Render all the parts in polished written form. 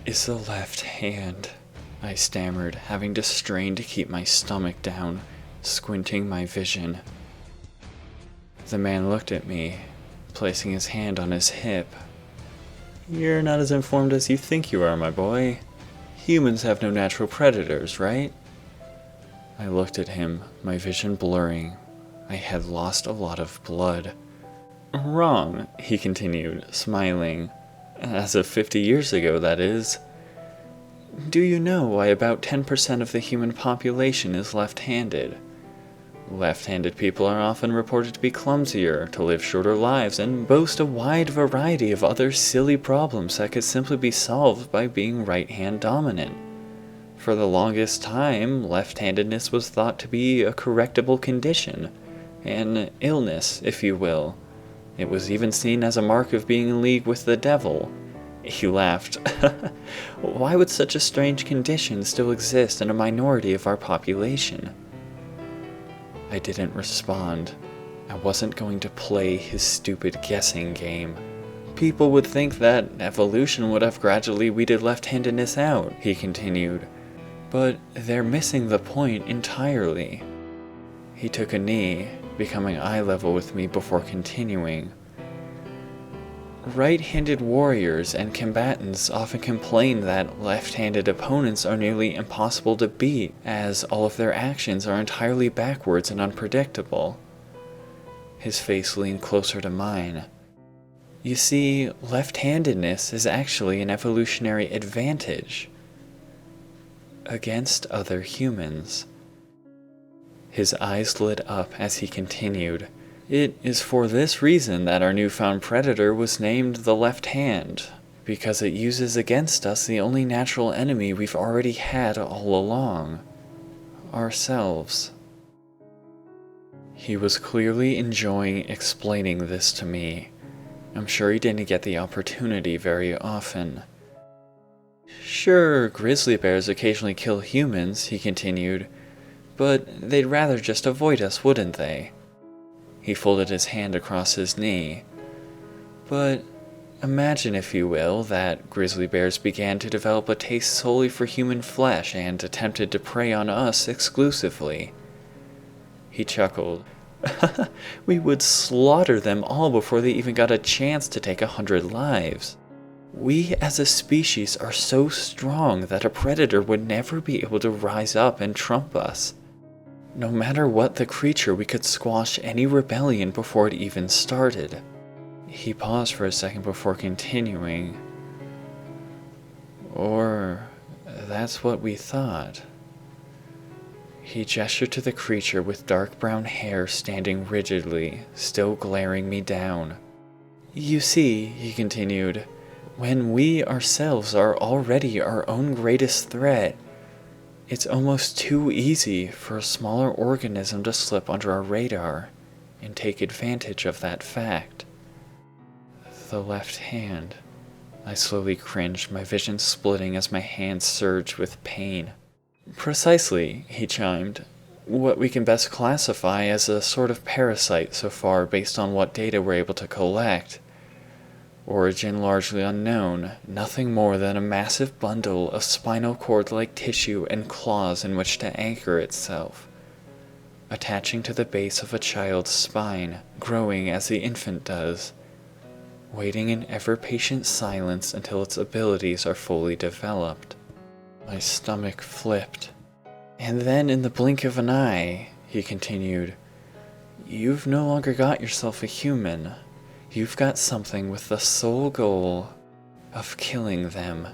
is the left hand, I stammered, having to strain to keep my stomach down, squinting my vision. The man looked at me, placing his hand on his hip. You're not as informed as you think you are, my boy. Humans have no natural predators, right? I looked at him, my vision blurring. I had lost a lot of blood. Wrong, he continued, smiling. As of 50 years ago, that is. Do you know why about 10% of the human population is left-handed? Left-handed people are often reported to be clumsier, to live shorter lives, and boast a wide variety of other silly problems that could simply be solved by being right-hand dominant. For the longest time, left-handedness was thought to be a correctable condition, an illness, if you will. It was even seen as a mark of being in league with the devil. He laughed. Why would such a strange condition still exist in a minority of our population? I didn't respond. I wasn't going to play his stupid guessing game. People would think that evolution would have gradually weeded left-handedness out, he continued. But they're missing the point entirely. He took a knee, becoming eye level with me before continuing. Right-handed warriors and combatants often complain that left-handed opponents are nearly impossible to beat, as all of their actions are entirely backwards and unpredictable. His face leaned closer to mine. You see, left-handedness is actually an evolutionary advantage against other humans. His eyes lit up as he continued. It is for this reason that our newfound predator was named the left hand, because it uses against us the only natural enemy we've already had all along, ourselves. He was clearly enjoying explaining this to me. I'm sure he didn't get the opportunity very often. Sure, grizzly bears occasionally kill humans, he continued, but they'd rather just avoid us, wouldn't they? He folded his hand across his knee. But imagine, if you will, that grizzly bears began to develop a taste solely for human flesh and attempted to prey on us exclusively. He chuckled. We would slaughter them all before they even got a chance to take 100 lives. We as a species are so strong that a predator would never be able to rise up and trump us. No matter what the creature, we could squash any rebellion before it even started. He paused for a second before continuing. Or that's what we thought. He gestured to the creature with dark brown hair standing rigidly, still glaring me down. You see, he continued, when we ourselves are already our own greatest threat, it's almost too easy for a smaller organism to slip under our radar and take advantage of that fact. The left hand. I slowly cringed, my vision splitting as my hand surged with pain. Precisely, he chimed. What we can best classify as a sort of parasite so far based on what data we're able to collect. Origin largely unknown, nothing more than a massive bundle of spinal cord-like tissue and claws in which to anchor itself, attaching to the base of a child's spine, growing as the infant does, waiting in ever-patient silence until its abilities are fully developed. My stomach flipped. And then in the blink of an eye, he continued, you've no longer got yourself a human. You've got something with the sole goal of killing them.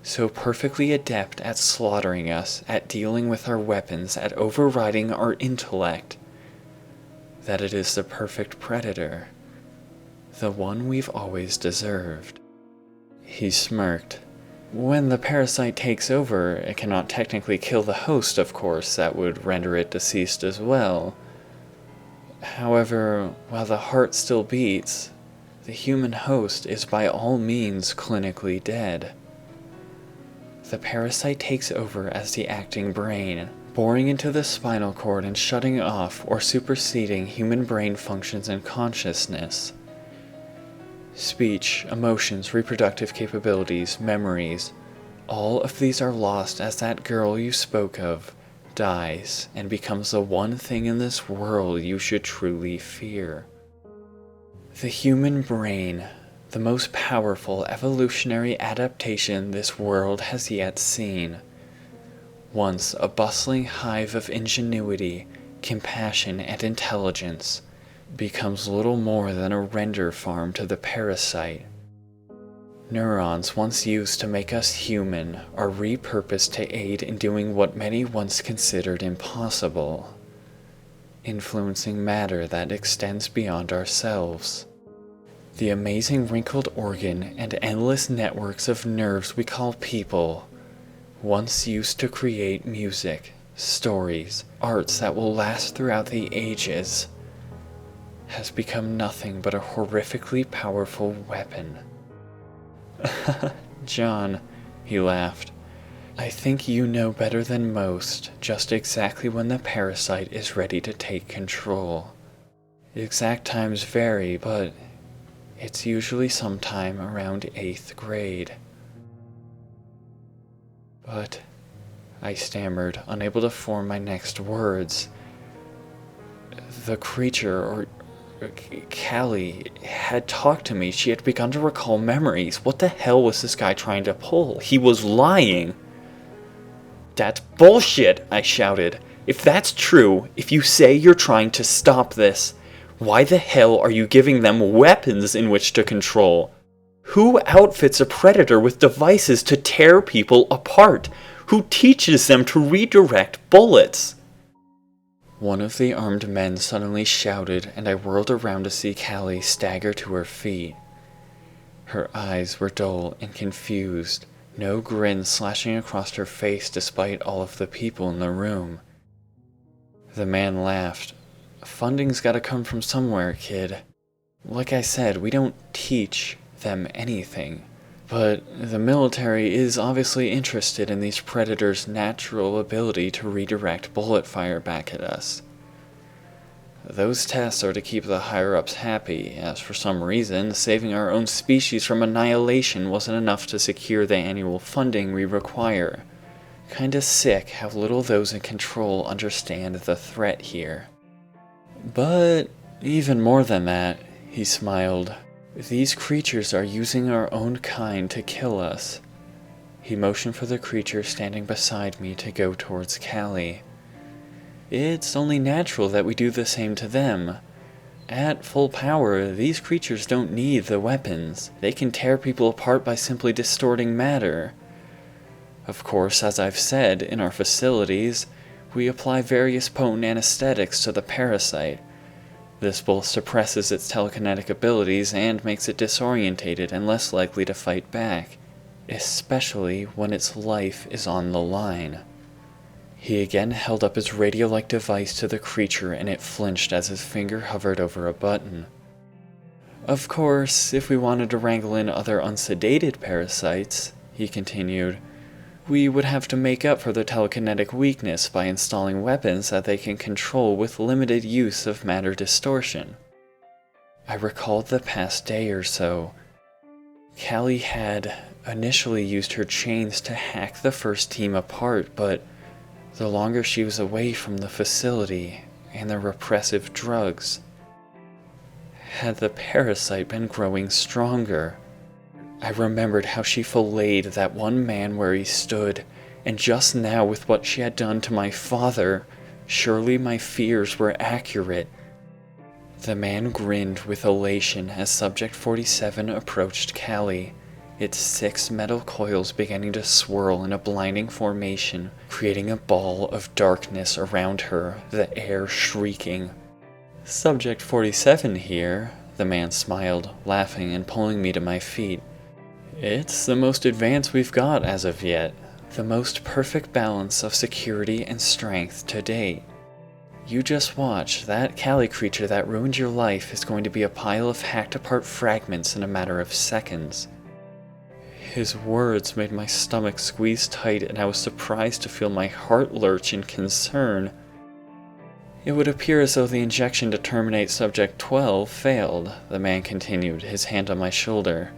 So perfectly adept at slaughtering us, at dealing with our weapons, at overriding our intellect, that it is the perfect predator. The one we've always deserved. He smirked. When the parasite takes over, it cannot technically kill the host, of course. That would render it deceased as well. However, while the heart still beats, the human host is by all means clinically dead. The parasite takes over as the acting brain, boring into the spinal cord and shutting off or superseding human brain functions and consciousness. Speech, emotions, reproductive capabilities, memories, all of these are lost as that girl you spoke of dies and becomes the one thing in this world you should truly fear. The human brain, the most powerful evolutionary adaptation this world has yet seen. Once a bustling hive of ingenuity, compassion, and intelligence, becomes little more than a render farm to the parasite. Neurons once used to make us human are repurposed to aid in doing what many once considered impossible, influencing matter that extends beyond ourselves. The amazing wrinkled organ and endless networks of nerves we call people once used to create music, stories, arts that will last throughout the ages, has become nothing but a horrifically powerful weapon. John, he laughed, I think you know better than most just exactly when the parasite is ready to take control. Exact times vary, but it's usually sometime around 8th grade. But, I stammered, unable to form my next words. The creature, or Callie, had talked to me. She had begun to recall memories. What the hell was this guy trying to pull? He was lying. That's bullshit, I shouted. If that's true, if you say you're trying to stop this, why the hell are you giving them weapons in which to control? Who outfits a predator with devices to tear people apart? Who teaches them to redirect bullets? One of the armed men suddenly shouted, and I whirled around to see Callie stagger to her feet. Her eyes were dull and confused, no grin slashing across her face despite all of the people in the room. The man laughed. Funding's gotta come from somewhere, kid. Like I said, we don't teach them anything. But the military is obviously interested in these predators' natural ability to redirect bullet fire back at us. Those tests are to keep the higher-ups happy, as for some reason, saving our own species from annihilation wasn't enough to secure the annual funding we require. Kinda sick how little those in control understand the threat here. But even more than that, he smiled. These creatures are using our own kind to kill us. He motioned for the creature standing beside me to go towards Callie. It's only natural that we do the same to them. At full power, these creatures don't need the weapons. They can tear people apart by simply distorting matter. Of course, as I've said, in our facilities, we apply various potent anesthetics to the parasite. This both suppresses its telekinetic abilities and makes it disorientated and less likely to fight back, especially when its life is on the line. He again held up his radio-like device to the creature and it flinched as his finger hovered over a button. Of course, if we wanted to wrangle in other unsedated parasites, he continued, we would have to make up for their telekinetic weakness by installing weapons that they can control with limited use of matter distortion. I recalled the past day or so. Callie had initially used her chains to hack the first team apart, but the longer she was away from the facility and the repressive drugs, had the parasite been growing stronger. I remembered how she filleted that one man where he stood, and just now with what she had done to my father, surely my fears were accurate. The man grinned with elation as Subject 47 approached Callie, its 6 metal coils beginning to swirl in a blinding formation, creating a ball of darkness around her, the air shrieking. Subject 47 here, the man smiled, laughing and pulling me to my feet. It's the most advanced we've got as of yet, the most perfect balance of security and strength to date. You just watch, that Callie creature that ruined your life is going to be a pile of hacked apart fragments in a matter of seconds. His words made my stomach squeeze tight and I was surprised to feel my heart lurch in concern. It would appear as though the injection to terminate Subject 12 failed, the man continued, his hand on my shoulder.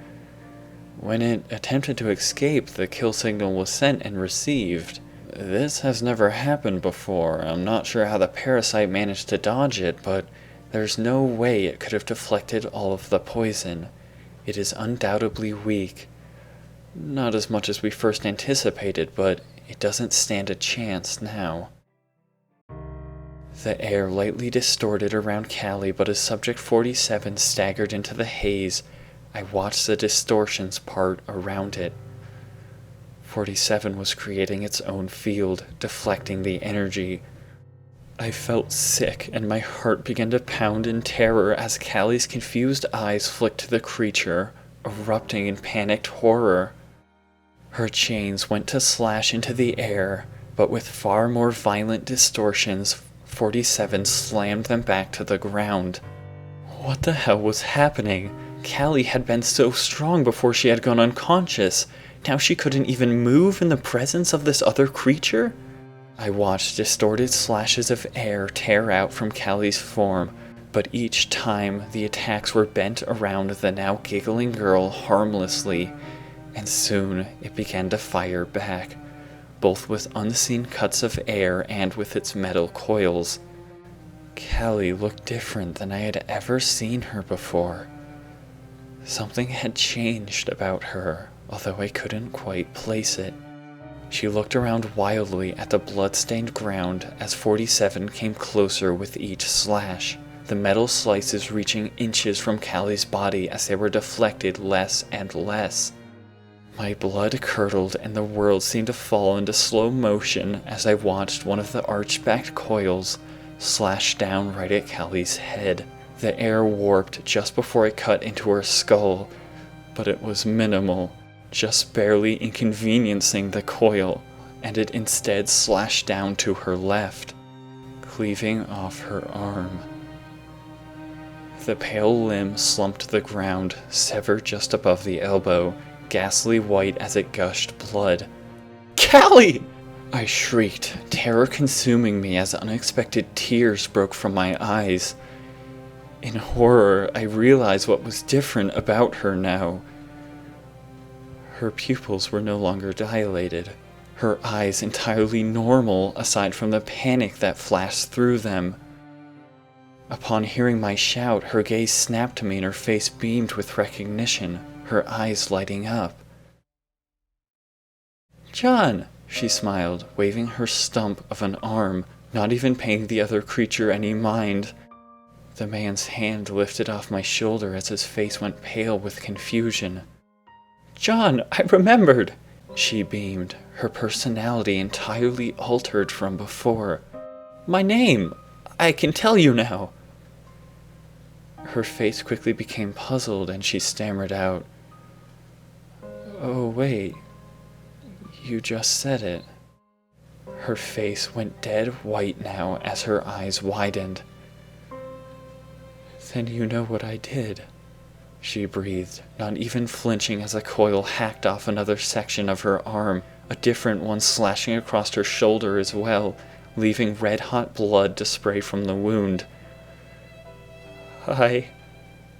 When it attempted to escape, the kill signal was sent and received. This has never happened before. I'm not sure how the parasite managed to dodge it, but there's no way it could have deflected all of the poison. It is undoubtedly weak. Not as much as we first anticipated, but it doesn't stand a chance now. The air lightly distorted around Callie, but as Subject 47 staggered into the haze, I watched the distortions part around it. 47 was creating its own field, deflecting the energy. I felt sick, and my heart began to pound in terror as Callie's confused eyes flicked to the creature, erupting in panicked horror. Her chains went to slash into the air, but with far more violent distortions, 47 slammed them back to the ground. What the hell was happening? Callie had been so strong before she had gone unconscious. Now she couldn't even move in the presence of this other creature? I watched distorted slashes of air tear out from Callie's form, but each time the attacks were bent around the now giggling girl harmlessly, and soon it began to fire back, both with unseen cuts of air and with its metal coils. Callie looked different than I had ever seen her before. Something had changed about her, although I couldn't quite place it. She looked around wildly at the blood-stained ground as 47 came closer with each slash, the metal slices reaching inches from Callie's body as they were deflected less and less. My blood curdled and the world seemed to fall into slow motion as I watched one of the arch-backed coils slash down right at Callie's head. The air warped just before it cut into her skull, but it was minimal, just barely inconveniencing the coil, and it instead slashed down to her left, cleaving off her arm. The pale limb slumped to the ground, severed just above the elbow, ghastly white as it gushed blood. "Callie!" I shrieked, terror consuming me as unexpected tears broke from my eyes. In horror, I realized what was different about her now. Her pupils were no longer dilated, her eyes entirely normal aside from the panic that flashed through them. Upon hearing my shout, her gaze snapped to me and her face beamed with recognition, her eyes lighting up. "John," she smiled, waving her stump of an arm, not even paying the other creature any mind. The man's hand lifted off my shoulder as his face went pale with confusion. "John, I remembered!" She beamed, her personality entirely altered from before. "My name! I can tell you now!" Her face quickly became puzzled and she stammered out, "Oh wait, you just said it." Her face went dead white now as her eyes widened. "Then you know what I did," she breathed, not even flinching as a coil hacked off another section of her arm, a different one slashing across her shoulder as well, leaving red-hot blood to spray from the wound.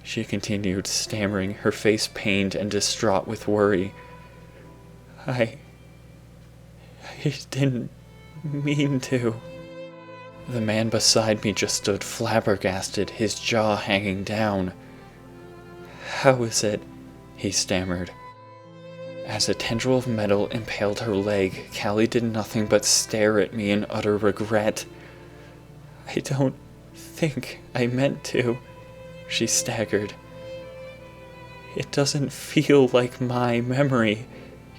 She continued, stammering, her face pained and distraught with worry. I didn't mean to." The man beside me just stood flabbergasted, his jaw hanging down. "How is it?" he stammered. As a tendril of metal impaled her leg, Callie did nothing but stare at me in utter regret. "I don't think I meant to," she staggered. "It doesn't feel like my memory.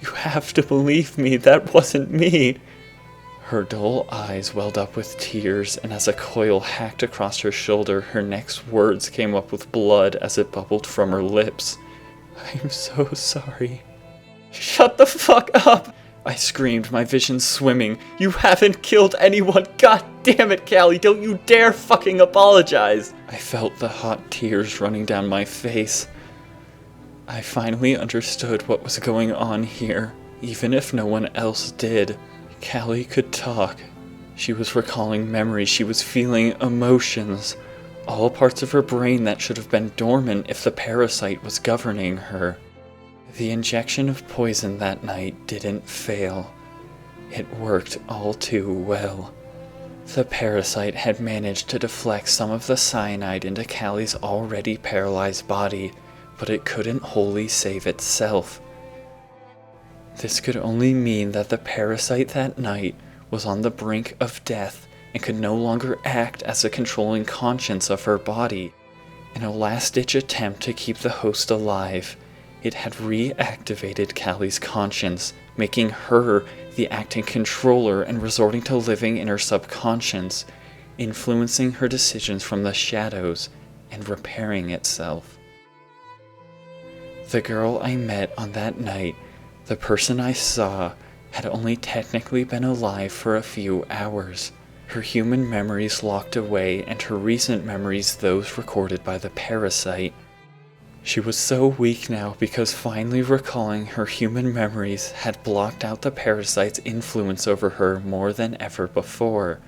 You have to believe me, that wasn't me." Her dull eyes welled up with tears, and as a coil hacked across her shoulder, her next words came up with blood as it bubbled from her lips. "I'm so sorry." "Shut the fuck up!" I screamed, my vision swimming. "You haven't killed anyone! God damn it, Callie! Don't you dare fucking apologize!" I felt the hot tears running down my face. I finally understood what was going on here, even if no one else did. Callie could talk. She was recalling memories, she was feeling emotions, all parts of her brain that should have been dormant if the parasite was governing her. The injection of poison that night didn't fail. It worked all too well. The parasite had managed to deflect some of the cyanide into Callie's already paralyzed body, but it couldn't wholly save itself. This could only mean that the parasite that night was on the brink of death and could no longer act as a controlling conscience of her body. In a last-ditch attempt to keep the host alive, it had reactivated Callie's conscience, making her the acting controller and resorting to living in her subconscious, influencing her decisions from the shadows and repairing itself. The girl I met on that night, the person I saw, had only technically been alive for a few hours. Her human memories locked away and her recent memories those recorded by the parasite. She was so weak now because finally recalling her human memories had blocked out the parasite's influence over her more than ever before.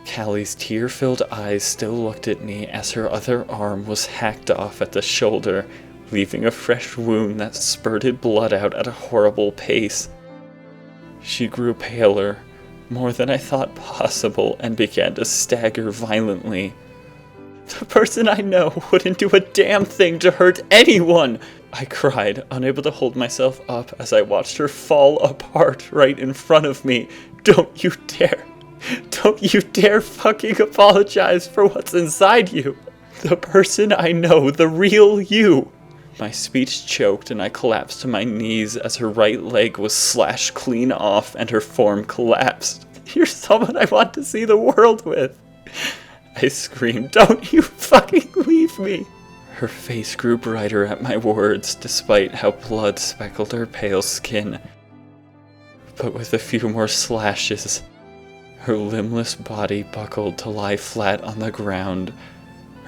Callie's tear-filled eyes still looked at me as her other arm was hacked off at the shoulder, leaving a fresh wound that spurted blood out at a horrible pace. She grew paler, more than I thought possible, and began to stagger violently. "The person I know wouldn't do a damn thing to hurt anyone!" I cried, unable to hold myself up as I watched her fall apart right in front of me. Don't you dare fucking apologize for what's inside you! The person I know, the real you! My speech choked and I collapsed to my knees as her right leg was slashed clean off and her form collapsed. "You're someone I want to see the world with!" I screamed, "Don't you fucking leave me!" Her face grew brighter at my words, despite how blood speckled her pale skin. But with a few more slashes, her limbless body buckled to lie flat on the ground,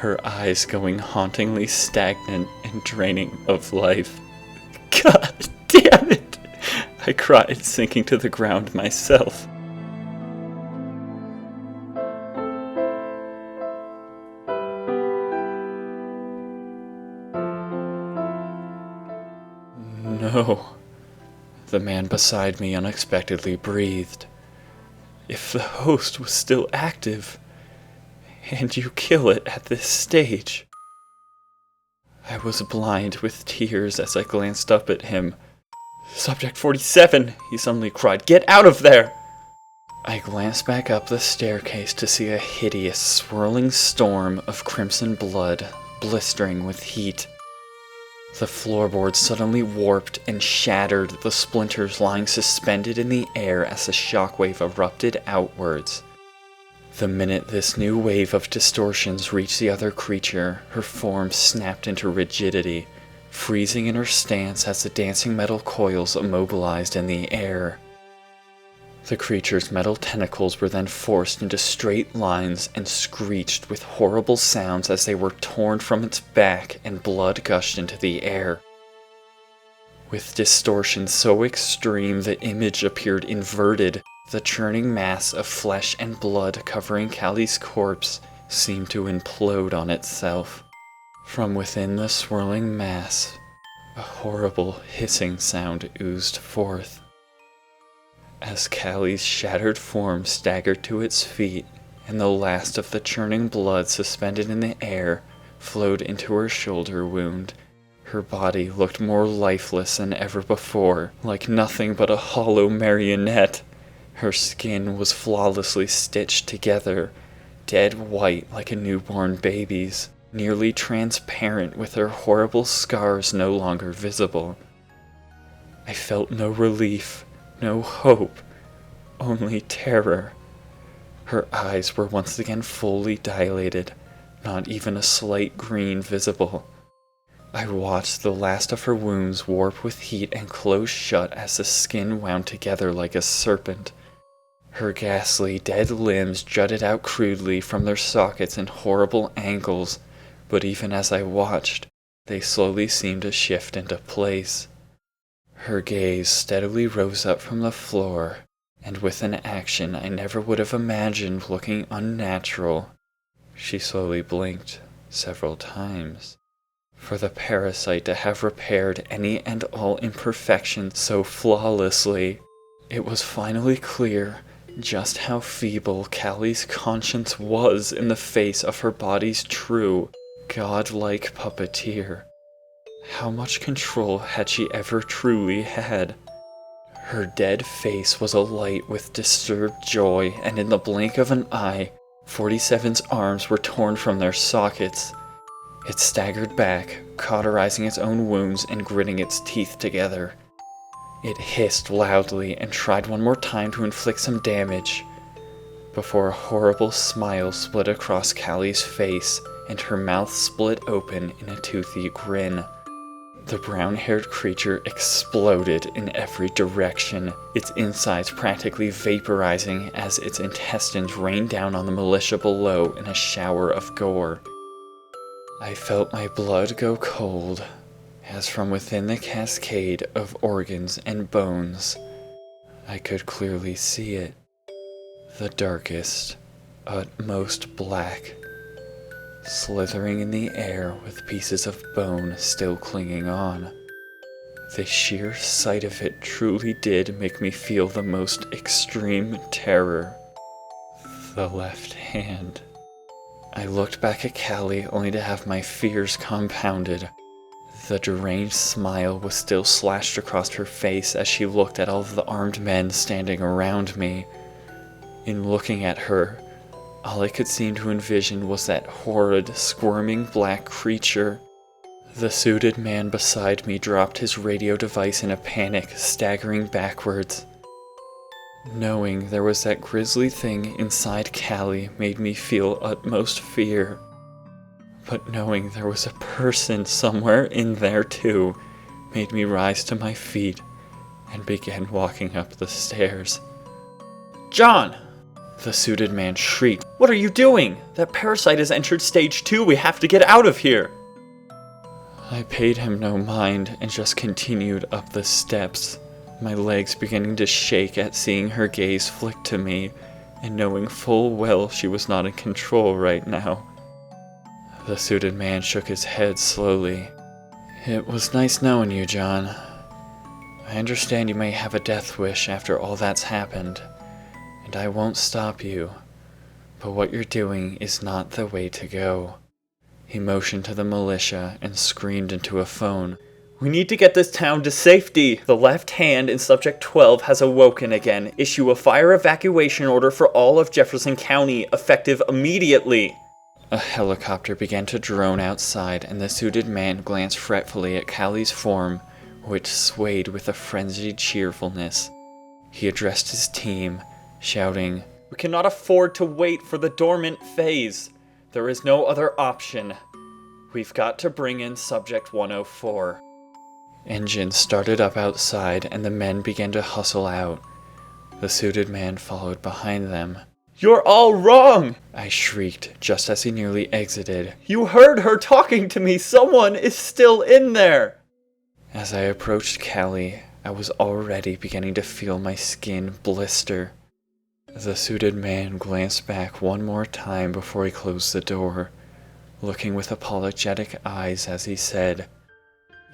her eyes going hauntingly stagnant and draining of life. "God damn it!" I cried, sinking to the ground myself. "No," the man beside me unexpectedly breathed. "If the host was still active, and you kill it at this stage." I was blind with tears as I glanced up at him. "Subject 47, he suddenly cried. "Get out of there!" I glanced back up the staircase to see a hideous, swirling storm of crimson blood, blistering with heat. The floorboards suddenly warped and shattered, the splinters lying suspended in the air as a shockwave erupted outwards. The minute this new wave of distortions reached the other creature, her form snapped into rigidity, freezing in her stance as the dancing metal coils immobilized in the air. The creature's metal tentacles were then forced into straight lines and screeched with horrible sounds as they were torn from its back and blood gushed into the air. With distortion so extreme the image appeared inverted, the churning mass of flesh and blood covering Callie's corpse seemed to implode on itself. From within the swirling mass, a horrible hissing sound oozed forth. As Callie's shattered form staggered to its feet, and the last of the churning blood suspended in the air flowed into her shoulder wound, her body looked more lifeless than ever before, like nothing but a hollow marionette. Her skin was flawlessly stitched together, dead white like a newborn baby's, nearly transparent with her horrible scars no longer visible. I felt no relief, no hope, only terror. Her eyes were once again fully dilated, not even a slight green visible. I watched the last of her wounds warp with heat and close shut as the skin wound together like a serpent. Her ghastly, dead limbs jutted out crudely from their sockets in horrible angles, but even as I watched, they slowly seemed to shift into place. Her gaze steadily rose up from the floor, and with an action I never would have imagined looking unnatural. She slowly blinked several times. For the parasite to have repaired any and all imperfections so flawlessly, it was finally clear just how feeble Callie's conscience was in the face of her body's true, godlike puppeteer. How much control had she ever truly had? Her dead face was alight with disturbed joy, and in the blink of an eye, 47's arms were torn from their sockets. It staggered back, cauterizing its own wounds and gritting its teeth together. It hissed loudly and tried one more time to inflict some damage, before a horrible smile split across Callie's face and her mouth split open in a toothy grin. The brown-haired creature exploded in every direction, its insides practically vaporizing as its intestines rained down on the militia below in a shower of gore. I felt my blood go cold, as from within the cascade of organs and bones, I could clearly see it. The darkest, utmost black, slithering in the air with pieces of bone still clinging on. The sheer sight of it truly did make me feel the most extreme terror. The left hand. I looked back at Callie only to have my fears compounded. The deranged smile was still slashed across her face as she looked at all of the armed men standing around me. In looking at her, all I could seem to envision was that horrid, squirming black creature. The suited man beside me dropped his radio device in a panic, staggering backwards. Knowing there was that grisly thing inside Callie made me feel utmost fear. But knowing there was a person somewhere in there too made me rise to my feet and begin walking up the stairs. "John!" the suited man shrieked. "What are you doing? That parasite has entered stage 2. We have to get out of here!" I paid him no mind and just continued up the steps, my legs beginning to shake at seeing her gaze flick to me and knowing full well she was not in control right now. The suited man shook his head slowly. "It was nice knowing you, John. I understand you may have a death wish after all that's happened, and I won't stop you, but what you're doing is not the way to go." He motioned to the militia and screamed into a phone. "We need to get this town to safety. The left hand in Subject 12 has awoken again. Issue a fire evacuation order for all of Jefferson County, effective immediately." A helicopter began to drone outside, and the suited man glanced fretfully at Callie's form, which swayed with a frenzied cheerfulness. He addressed his team, shouting, "We cannot afford to wait for the dormant phase. There is no other option. We've got to bring in Subject 104. Engines started up outside, and the men began to hustle out. The suited man followed behind them. "You're all wrong!" I shrieked, just as he nearly exited. "You heard her talking to me! Someone is still in there!" As I approached Callie, I was already beginning to feel my skin blister. The suited man glanced back one more time before he closed the door, looking with apologetic eyes as he said,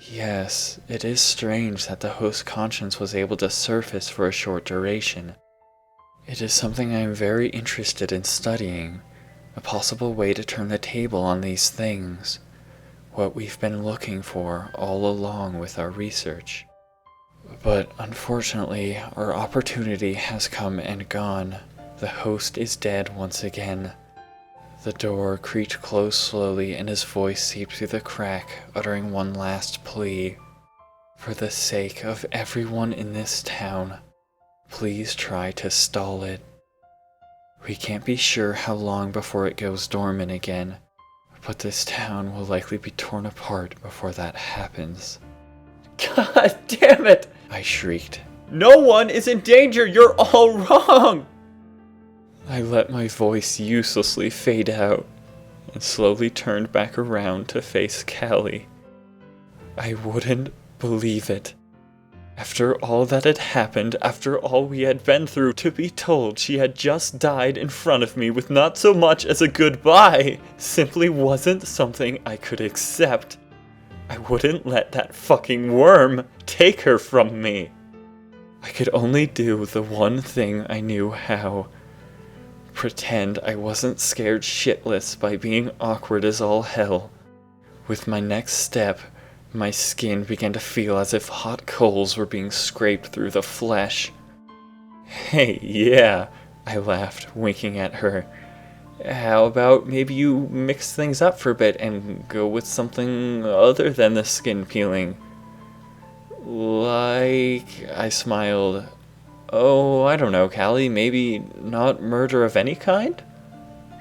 "Yes, it is strange that the host's conscience was able to surface for a short duration. It is something I am very interested in studying, a possible way to turn the table on these things, what we've been looking for all along with our research. But unfortunately, our opportunity has come and gone. The host is dead once again." The door creaked closed slowly and his voice seeped through the crack, uttering one last plea. "For the sake of everyone in this town, please try to stall it. We can't be sure how long before it goes dormant again, but this town will likely be torn apart before that happens." "God damn it!" I shrieked. "No one is in danger! You're all wrong!" I let my voice uselessly fade out and slowly turned back around to face Callie. I wouldn't believe it. After all that had happened, after all we had been through, to be told she had just died in front of me with not so much as a goodbye simply wasn't something I could accept. I wouldn't let that fucking worm take her from me. I could only do the one thing I knew how. Pretend I wasn't scared shitless by being awkward as all hell. With my next step, my skin began to feel as if hot coals were being scraped through the flesh. Hey, yeah, I laughed, winking at her. How about maybe you mix things up for a bit and go with something other than the skin peeling? Like, I smiled. Oh, I don't know, Callie, maybe not murder of any kind?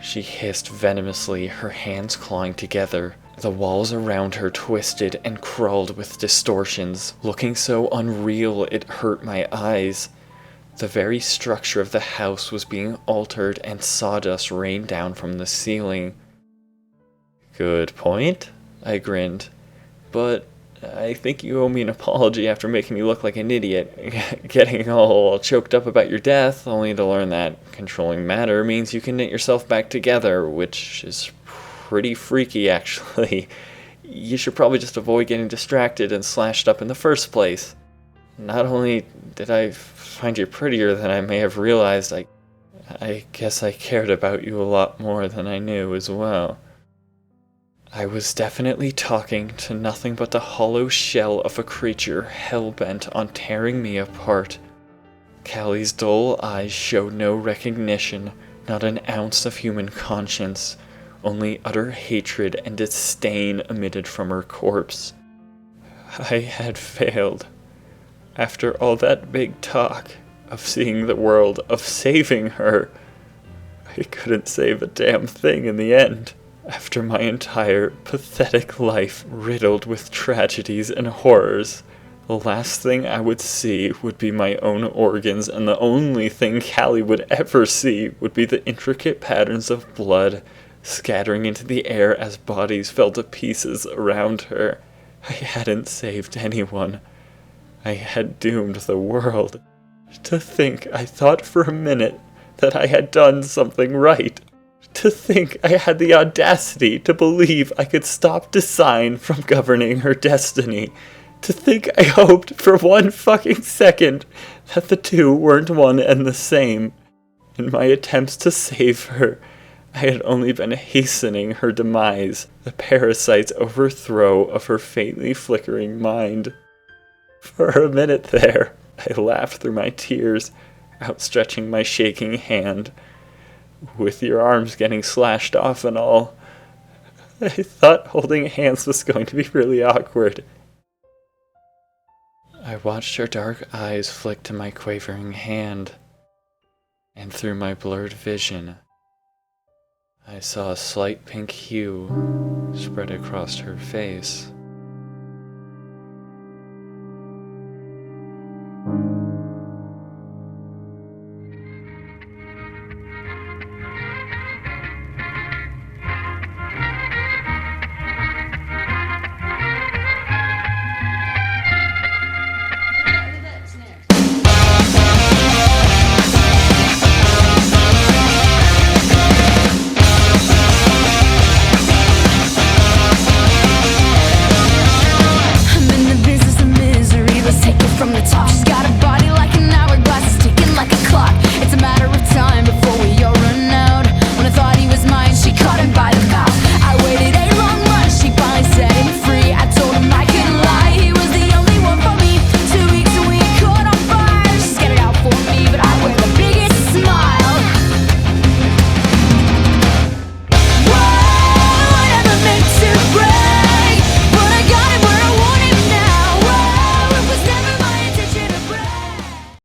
She hissed venomously, her hands clawing together. The walls around her twisted and crawled with distortions, looking so unreal it hurt my eyes. The very structure of the house was being altered and sawdust rained down from the ceiling. Good point, I grinned. But I think you owe me an apology after making me look like an idiot, getting all choked up about your death, only to learn that controlling matter means you can knit yourself back together, which is pretty freaky, actually. You should probably just avoid getting distracted and slashed up in the first place. Not only did I find you prettier than I may have realized, I guess I cared about you a lot more than I knew as well. I was definitely talking to nothing but the hollow shell of a creature hell-bent on tearing me apart. Callie's dull eyes showed no recognition, not an ounce of human conscience, only utter hatred and disdain emitted from her corpse. I had failed. After all that big talk of seeing the world, of saving her, I couldn't save a damn thing in the end. After my entire pathetic life riddled with tragedies and horrors, the last thing I would see would be my own organs, and the only thing Callie would ever see would be the intricate patterns of blood scattering into the air as bodies fell to pieces around her. I hadn't saved anyone. I had doomed the world. To think I thought for a minute that I had done something right. To think I had the audacity to believe I could stop Design from governing her destiny. To think I hoped for one fucking second that the two weren't one and the same. In my attempts to save her, I had only been hastening her demise, the parasite's overthrow of her faintly flickering mind. For a minute there, I laughed through my tears, outstretching my shaking hand. With your arms getting slashed off and all, I thought holding hands was going to be really awkward. I watched her dark eyes flick to my quavering hand, and through my blurred vision, I saw a slight pink hue spread across her face.